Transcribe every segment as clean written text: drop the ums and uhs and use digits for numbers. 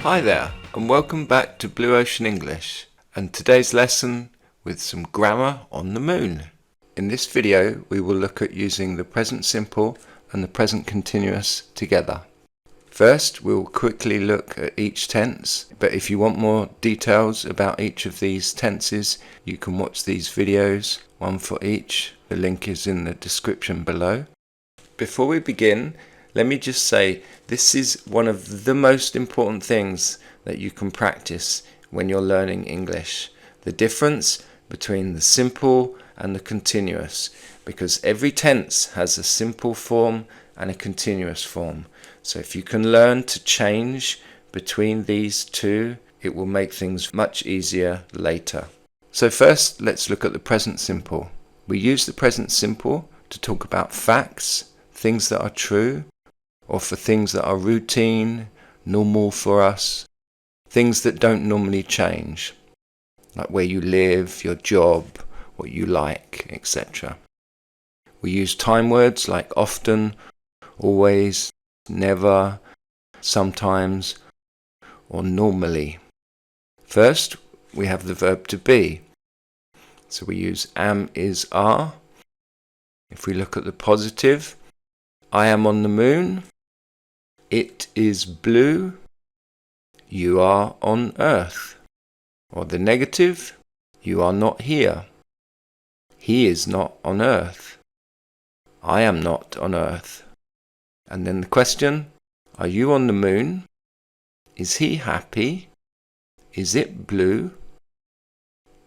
Hi there, and welcome back to Blue Ocean English, and today's lesson with some grammar on the moon. In this video we will look at using the present simple and the present continuous together. First we'll quickly look at each tense, but if you want more details about each of these tenses you can watch these videos, one for each. The link is in the description below. Before we begin, let me just say this is one of the most important things that you can practice when you're learning English. The difference between the simple and the continuous, because every tense has a simple form and a continuous form. So if you can learn to change between these two, it will make things much easier later. So first, let's look at the present simple. We use the present simple to talk about facts, things that are true, or for things that are routine, normal for us, things that don't normally change, like where you live, your job, what you like, etc. We use time words like often, always, never, sometimes, or normally. First, we have the verb to be. So we use am, is, are. If we look at the positive, I am on the moon. It is blue. You are on earth. Or the negative, you are not here. He is not on earth. I am not on earth. And then the question, are you on the moon? Is he happy? Is it blue?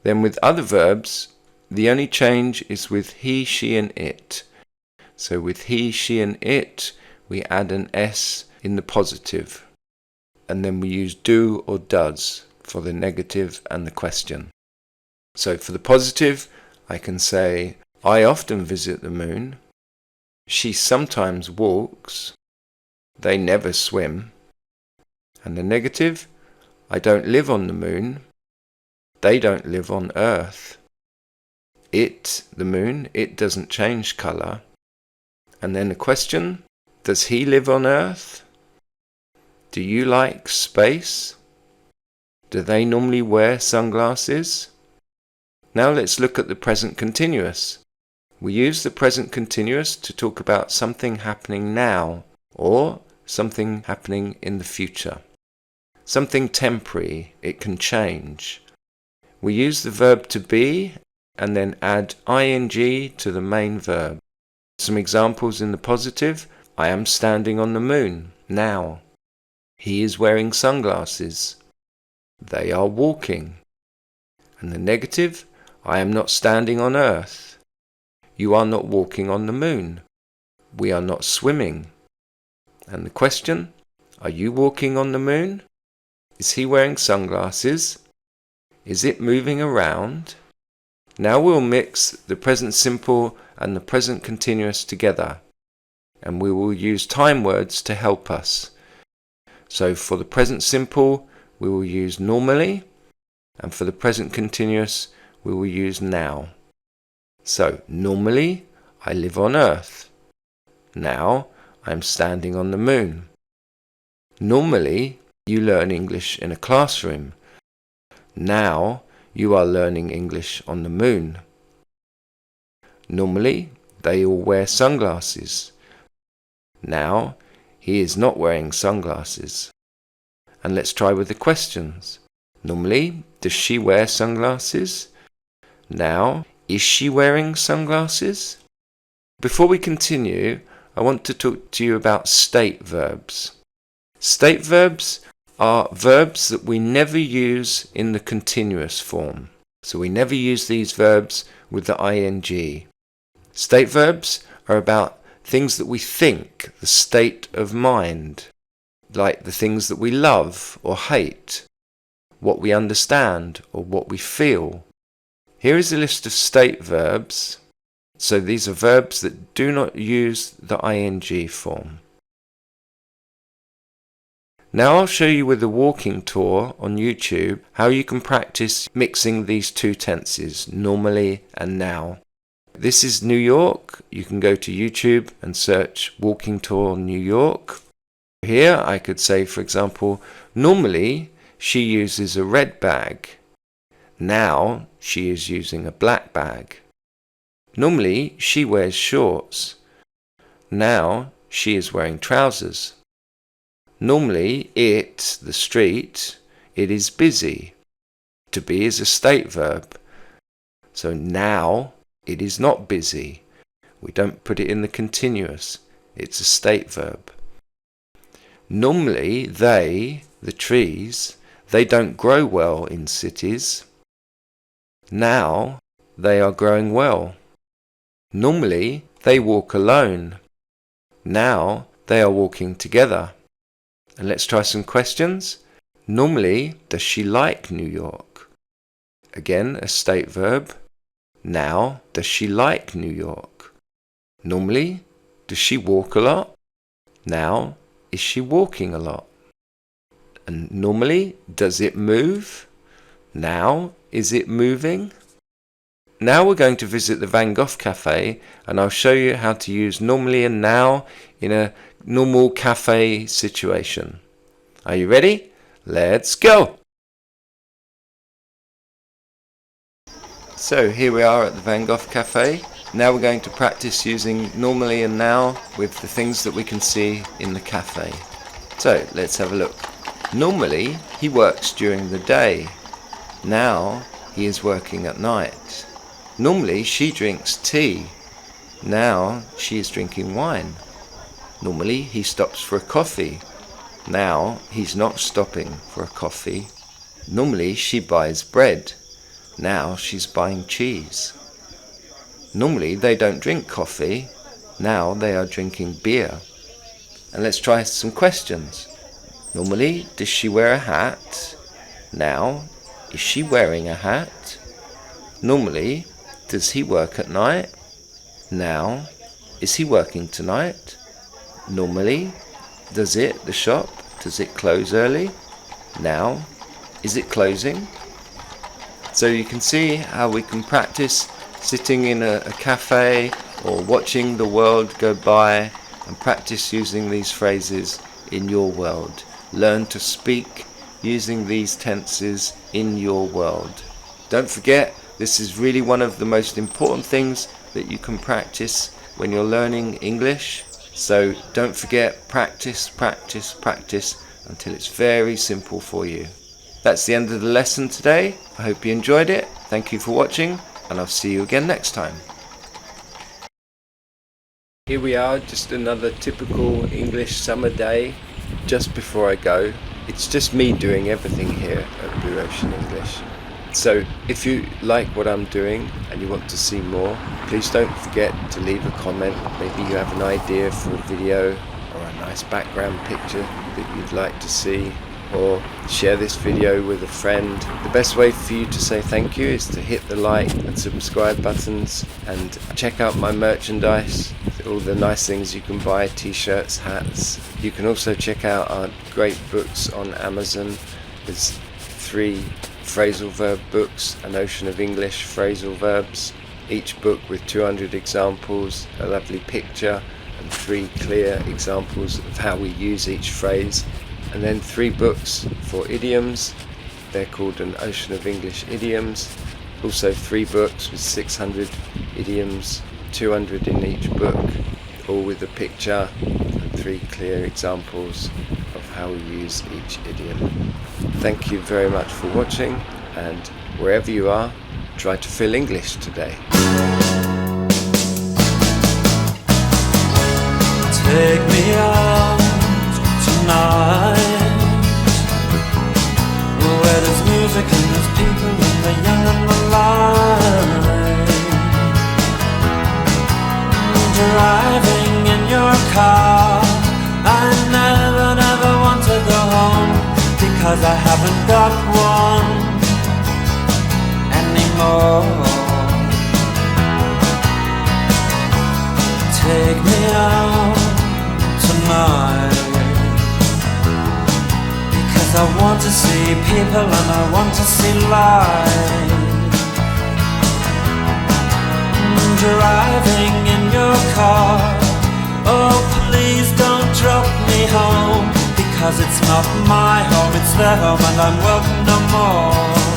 Then with other verbs, the only change is with he, she and it. So with he, she and it, we add an S in the positive. And then we use do or does for the negative and the question. So for the positive, I can say, I often visit the moon. She sometimes walks. They never swim. And the negative, I don't live on the moon. They don't live on Earth. It, the moon, it doesn't change colour. And then the question, does he live on Earth? Do you like space? Do they normally wear sunglasses? Now let's look at the present continuous. We use the present continuous to talk about something happening now or something happening in the future. Something temporary, it can change. We use the verb to be and then add ing to the main verb. Some examples in the positive, I am standing on the moon now. He is wearing sunglasses. They are walking. And the negative, I am not standing on Earth. You are not walking on the moon. We are not swimming. And the question, are you walking on the moon? Is he wearing sunglasses? Is it moving around? Now we'll mix the present simple and the present continuous together, and we will use time words to help us. So for the present simple, we will use normally, and for the present continuous, we will use now. So normally, I live on Earth. Now, I'm standing on the moon. Normally, you learn English in a classroom. Now, you are learning English on the moon. Normally, they all wear sunglasses. Now, he is not wearing sunglasses. And let's try with the questions. Normally, does she wear sunglasses? Now, is she wearing sunglasses? Before we continue, I want to talk to you about state verbs. State verbs are verbs that we never use in the continuous form. So we never use these verbs with the ing. State verbs are about things that we think, the state of mind, like the things that we love or hate, what we understand or what we feel. Here is a list of state verbs. So these are verbs that do not use the ing form. Now I'll show you with a walking tour on YouTube how you can practice mixing these two tenses, normally and now. This is New York. You can go to YouTube and search walking tour New York. Here I could say, for example, Normally, she uses a red bag. Now, she is using a black bag. Normally, she wears shorts. Now, she is wearing trousers. Normally, the street, it is busy. To be is a state verb. So now, it is not busy. We don't put it in the continuous. It's a state verb. Normally, the trees, they don't grow well in cities. Now, they are growing well. Normally, they walk alone. Now, they are walking together. And let's try some questions. Normally, does she like New York? Again, a state verb. Now, does she like New York? Normally, does she walk a lot? Now, is she walking a lot? And normally, does it move? Now, is it moving? Now we're going to visit the Van Gogh Cafe, and I'll show you how to use normally and now in a normal cafe situation. Are you ready? Let's go! So here we are at the Van Gogh Cafe. Now we're going to practice using normally and now with the things that we can see in the cafe. So let's have a look. Normally he works during the day. Now he is working at night. Normally she drinks tea. Now she is drinking wine. Normally he stops for a coffee. Now he's not stopping for a coffee. Normally she buys bread. Now she's buying cheese. Normally they don't drink coffee. Now they are drinking beer. And let's try some questions. Normally, does she wear a hat? Now, is she wearing a hat? Normally, does he work at night? Now, is he working tonight? Normally, does the shop close early? Now, is it closing? So you can see how we can practice sitting in a cafe or watching the world go by and practice using these phrases in your world. Learn to speak using these tenses in your world. Don't forget, this is really one of the most important things that you can practice when you're learning English. So don't forget, practice, practice, practice until it's very simple for you. That's the end of the lesson today. I hope you enjoyed it. Thank you for watching, and I'll see you again next time. Here we are, just another typical English summer day. Just before I go, it's just me doing everything here at Blue Ocean English. So if you like what I'm doing and you want to see more, please don't forget to leave a comment. Maybe you have an idea for a video or a nice background picture that you'd like to see, or share this video with a friend. The best way for you to say thank you is to hit the like and subscribe buttons, and check out my merchandise, all the nice things you can buy, t-shirts, hats. You can also check out our great books on Amazon. There's 3 phrasal verb books, An Ocean of English phrasal verbs, each book with 200 examples, a lovely picture, and 3 clear examples of how we use each phrase. And then 3 books for idioms. They're called An Ocean of English Idioms. Also 3 books with 600 idioms, 200 in each book, all with a picture and 3 clear examples of how we use each idiom. Thank you very much for watching, and wherever you are, try to feel English today. Take me out tonight, where there's music and there's people and the young and the light. Driving in your car, I never want to go home, because I haven't got one anymore. Take me out tonight, because I want to see people and I want to see life. Driving in your car, oh please don't drop me home, because because it's not my home, it's their home and I'm welcome no more.